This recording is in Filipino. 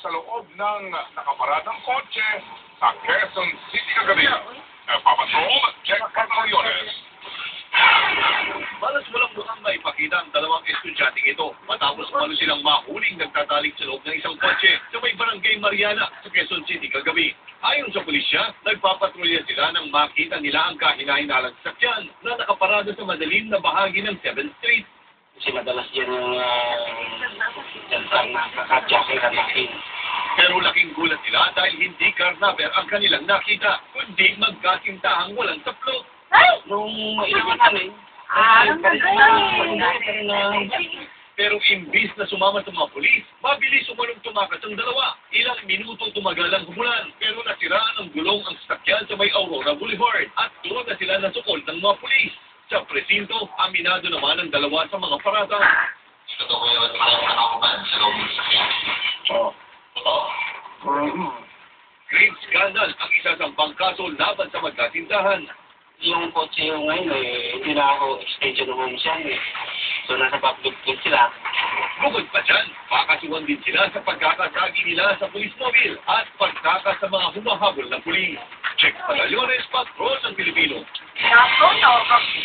sa loob ng nakaparadang kotse sa Quezon City kagabi. Papatrol, Jack Pantaleones. Malas walang mukhang maipakita ang dalawang estudyanteng ito matapos umano silang mahuling nagtatalik sa loob ng isang kotse sa may barangay Mariana sa Quezon City kagabi. Ayon sa pulisya, nagpapatrolya sila nang makita nila ang kahina-hinalang sasakyan na nakaparada sa madilim na bahagi ng 7th Street. Kasi madalas yan yung nakakadyakin na natin. Pero laking gulat nila dahil hindi carnapper ang kanilang nakita, kundi magkasintahang walang taplo. Nung mailan namin, Pero imbis na sumama sa mga pulis, mabilis umanong tumakas ang dalawa. Ilang minuto tumagal ang humulan, pero nasiraan ang gulong ang sasakyan sa may Aurora Boulevard at doon na sila nasukol ng mga pulis. Sa presinto, aminado naman ang dalawa sa mga parada. ito ko yung nakakaban sa loob ng sakyan. Grave scandal ang isa sa pangkaso laban sa magkasintahan. Yung kotse yung ngayon, hindi na ako extension ng home siya. So, nasa public place sila. Bukod pa dyan, makakasuhan din sila sa pagkakasagi nila sa police mobile at pagtakas sa mga humahabol na pulis. Check Pantaleones, Patrol ng Pilipino.